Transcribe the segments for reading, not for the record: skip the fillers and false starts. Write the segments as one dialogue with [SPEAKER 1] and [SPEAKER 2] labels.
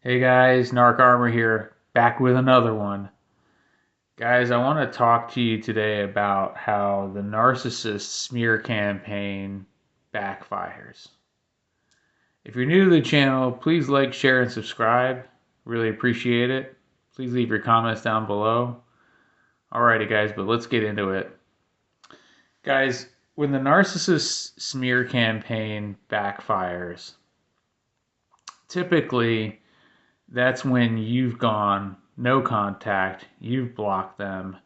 [SPEAKER 1] Hey guys, Narc Armor here, back with another one. Guys, I want to talk to you today about how the narcissist smear campaign backfires. If you're new to the channel, please like, share, and subscribe. Really appreciate it. Please leave your comments down below. Alrighty, guys, but let's get into it. Guys, when the narcissist smear campaign backfires, typically that's when you've gone no contact, you've blocked them,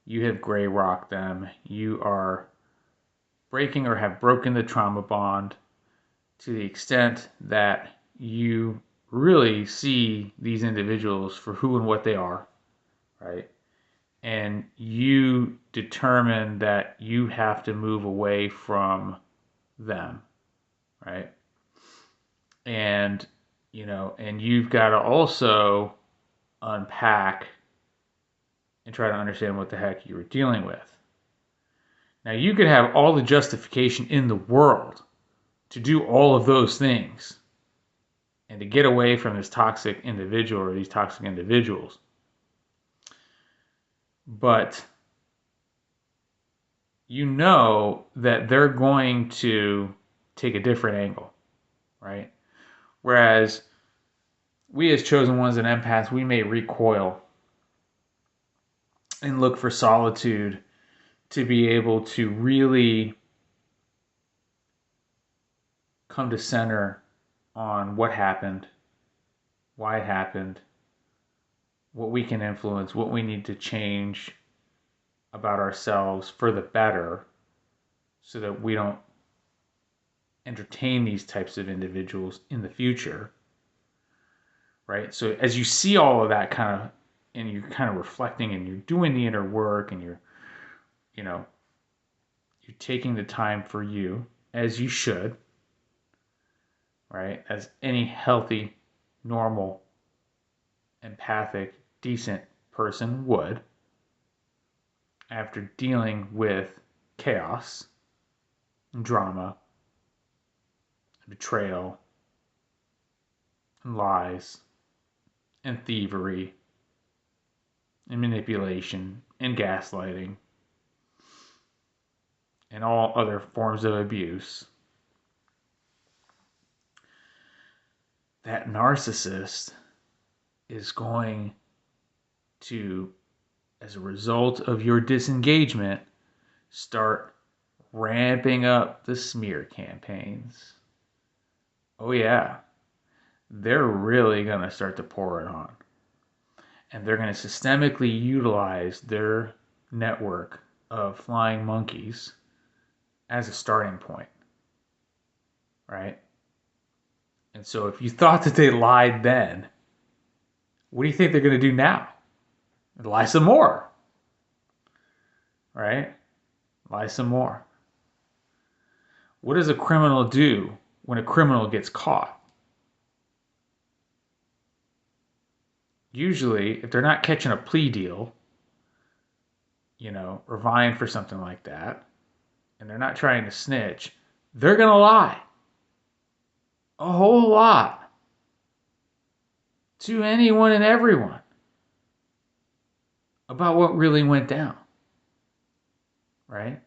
[SPEAKER 1] you have gray rocked them, you are breaking or have broken the trauma bond to the extent that you really see these individuals for who and what they are, right? And you determine that you have to move away from them, right? And and you've got to also unpack and try to understand what the heck you were dealing with. Now, you could have all the justification in the world to do all of those things and to get away from this toxic individual or these toxic individuals. But you know that they're going to take a different angle, right? Whereas we as chosen ones and empaths, we may recoil and look for solitude to be able to really come to center on what happened, why it happened, what we can influence, what we need to change about ourselves for the better so that we don't entertain these types of individuals in the future, right? So as you see all of that kind of, and you're kind of reflecting and you're doing the inner work and you know, you're taking the time for you as you should, right? As any healthy, normal, empathic, decent person would after dealing with chaos, drama, betrayal, and lies, and thievery, and manipulation, and gaslighting, and all other forms of abuse. That narcissist is going to, as a result of your disengagement, start ramping up the smear campaigns. Oh, yeah. They're really going to start to pour it on. And they're going to systemically utilize their network of flying monkeys as a starting point. Right? And so if you thought that they lied then, what do you think they're going to do now? Lie some more. Right? Lie some more. What does a criminal do when a criminal gets caught? Usually, if they're not catching a plea deal, or vying for something like that, and they're not trying to snitch, they're going to lie. A whole lot. To anyone and everyone. About what really went down. Right?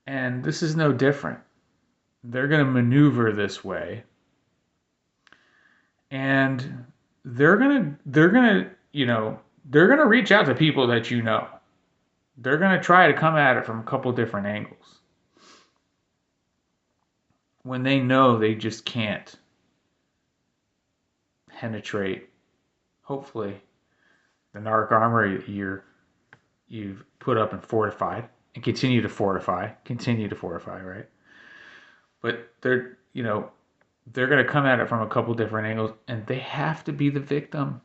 [SPEAKER 1] And this is no different. They're going to maneuver this way. And they're going to reach out to people that you know. They're going to try to come at it from a couple different angles. When they know they just can't penetrate, hopefully, the narc armor you've put up and fortified, and continue to fortify, right? But they're going to come at it from a couple different angles, and they have to be the victim.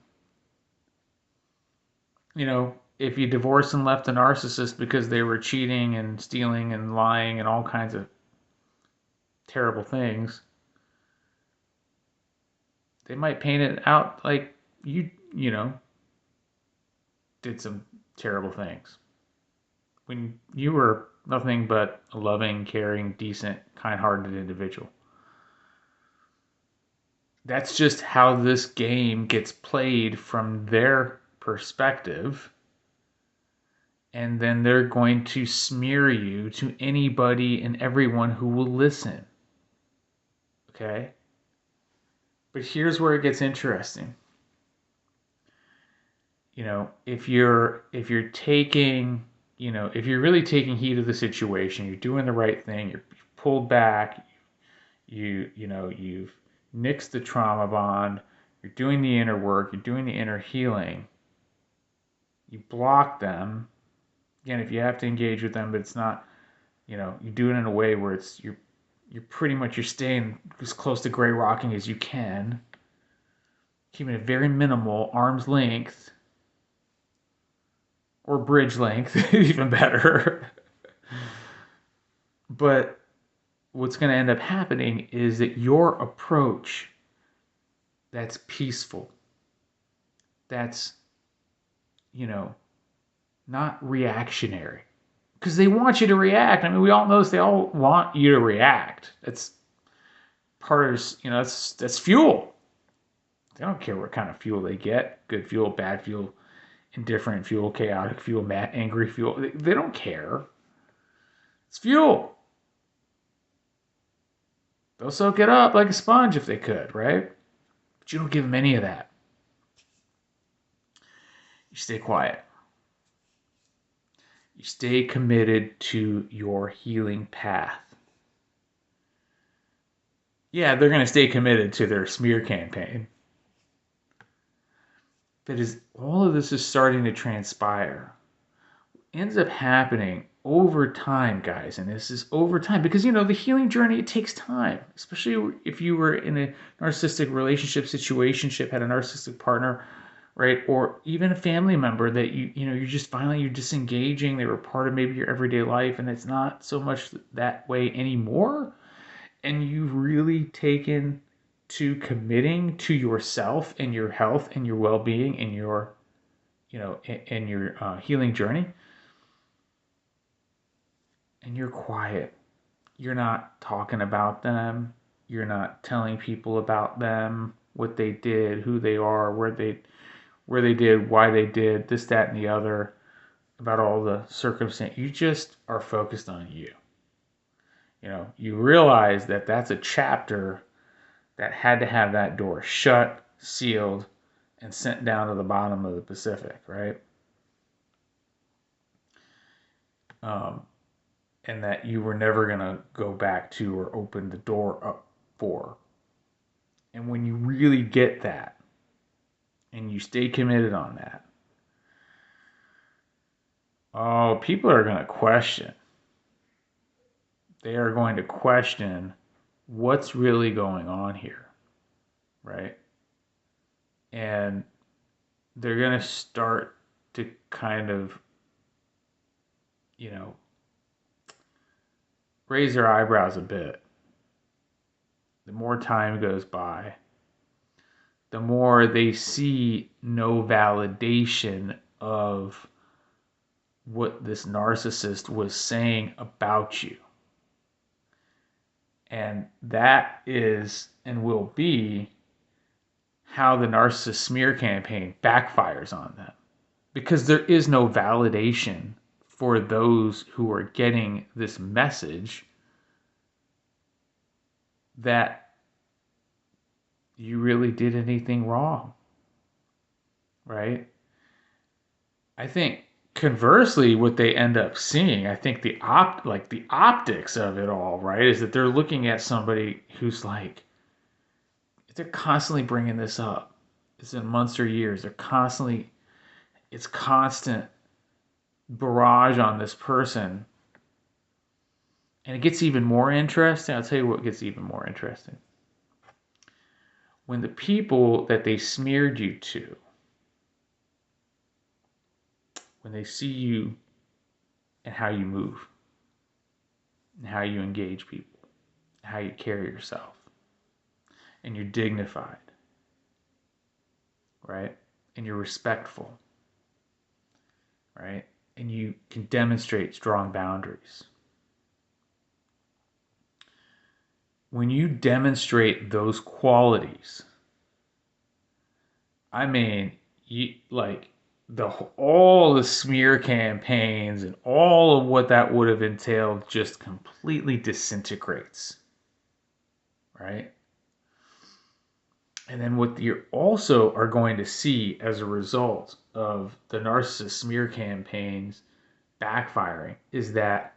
[SPEAKER 1] If you divorced and left a narcissist because they were cheating and stealing and lying and all kinds of terrible things, they might paint it out like you did some terrible things when you were nothing but a loving, caring, decent, kind-hearted individual. that's just how this game gets played from their perspective. And then they're going to smear you to anybody and everyone who will listen. Okay? But here's where it gets interesting. If you're taking, if you're really taking heed of the situation, you're doing the right thing, you're pulled back, you've nixed the trauma bond, you're doing the inner work, you're doing the inner healing, you block them. Again, if you have to engage with them, but it's not, you do it in a way where you're staying as close to gray rocking as you can, keeping it very minimal, arm's length, or bridge length, even better. But what's going to end up happening is that your approach that's peaceful, that's, not reactionary. Because they want you to react. I mean, we all know this. They all want you to react. That's part of, that's fuel. They don't care what kind of fuel they get. Good fuel, bad fuel, indifferent fuel, chaotic fuel, mad, angry fuel. They don't care. It's fuel. They'll soak it up like a sponge if they could, right? But you don't give them any of that. You stay quiet. You stay committed to your healing path. Yeah, they're going to stay committed to their smear campaign. But as all of this is starting to transpire, ends up happening over time, guys, and this is over time because the healing journey, it takes time, especially if you were in a narcissistic relationship, situationship, had a narcissistic partner, right, or even a family member that you're disengaging. They were part of maybe your everyday life, and it's not so much that way anymore, and you've really taken to committing to yourself and your health and your well-being and your in your healing journey. And you're quiet. You're not talking about them. You're not telling people about them, what they did, who they are, where they did, why they did, this, that, and the other, about all the circumstance. You just are focused on you. You realize that that's a chapter that had to have that door shut, sealed, and sent down to the bottom of the Pacific, right? And that you were never going to go back to or open the door up for. And when you really get that, and you stay committed on that, people are going to question. They are going to question what's really going on here, right? And they're going to start to kind of, raise their eyebrows a bit. The more time goes by, the more they see no validation of what this narcissist was saying about you. And that is and will be how the narcissist smear campaign backfires on them. Because there is no validation for those who are getting this message that you really did anything wrong, right? I think conversely, what they end up seeing, I think the optics of it all, right, is that they're looking at somebody who's like, they're constantly bringing this up. It's in months or years. It's constant barrage on this person. And it gets even more interesting. I'll tell you what gets even more interesting. When the people that they smeared you to, when they see you and how you move, and how you engage people, how you carry yourself, and you're dignified, right? And you're respectful, right? And you can demonstrate strong boundaries. When you demonstrate those qualities I mean, you like all the smear campaigns and all of what that would have entailed just completely disintegrates, right? And then what you also are going to see as a result of the narcissist smear campaigns backfiring is that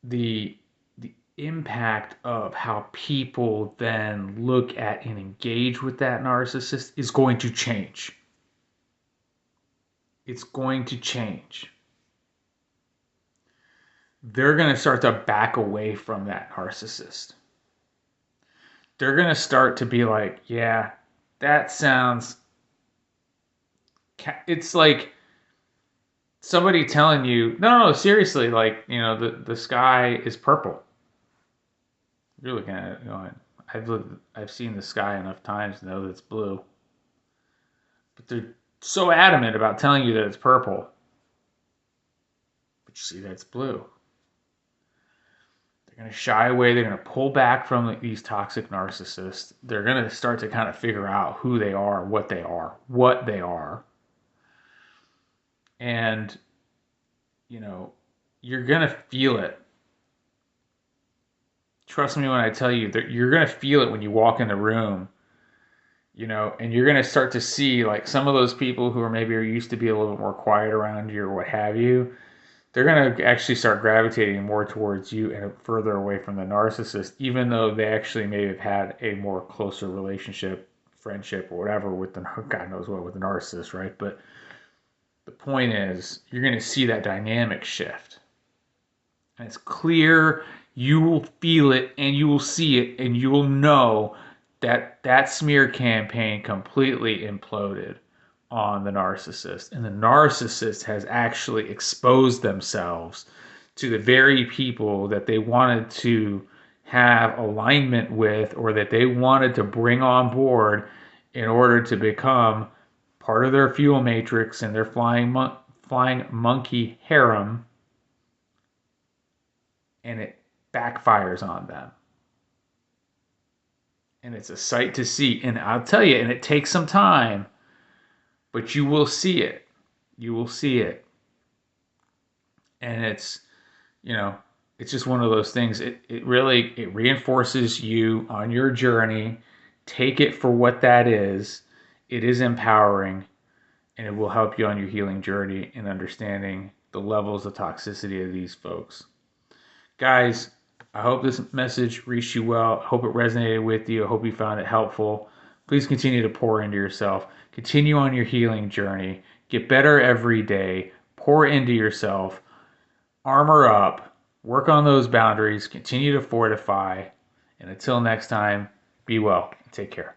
[SPEAKER 1] the the impact of how people then look at and engage with that narcissist is going to change. It's going to change. They're going to start to back away from that narcissist. They're going to start to be like, yeah, that sounds. It's like somebody telling you, no, seriously, like, the sky is purple. You're looking at it going, I've seen the sky enough times to know that it's blue. But they're so adamant about telling you that it's purple. But you see that it's blue. They're going to shy away. They're going to pull back from these toxic narcissists. They're going to start to kind of figure out who they are, what they are. And, you're going to feel it. Trust me when I tell you that you're going to feel it when you walk in the room, and you're going to start to see like some of those people who are used to be a little bit more quiet around you or what have you. They're going to actually start gravitating more towards you and further away from the narcissist, even though they actually may have had a more closer relationship, friendship, or whatever with the God knows what with the narcissist, right? But the point is, you're going to see that dynamic shift. And it's clear, you will feel it and you will see it and you will know that that smear campaign completely imploded on the narcissist. And the narcissist has actually exposed themselves to the very people that they wanted to have alignment with or that they wanted to bring on board in order to become part of their fuel matrix and their flying monkey harem, and it backfires on them. And it's a sight to see. And I'll tell you, and it takes some time, but you will see it. You will see it. And it's just one of those things. It reinforces you on your journey. Take it for what that is. It is empowering, and it will help you on your healing journey in understanding the levels of toxicity of these folks. Guys, I hope this message reached you well. I hope it resonated with you. I hope you found it helpful. Please continue to pour into yourself. Continue on your healing journey. Get better every day. Pour into yourself. Armor up. Work on those boundaries. Continue to fortify. And until next time, be well. Take care.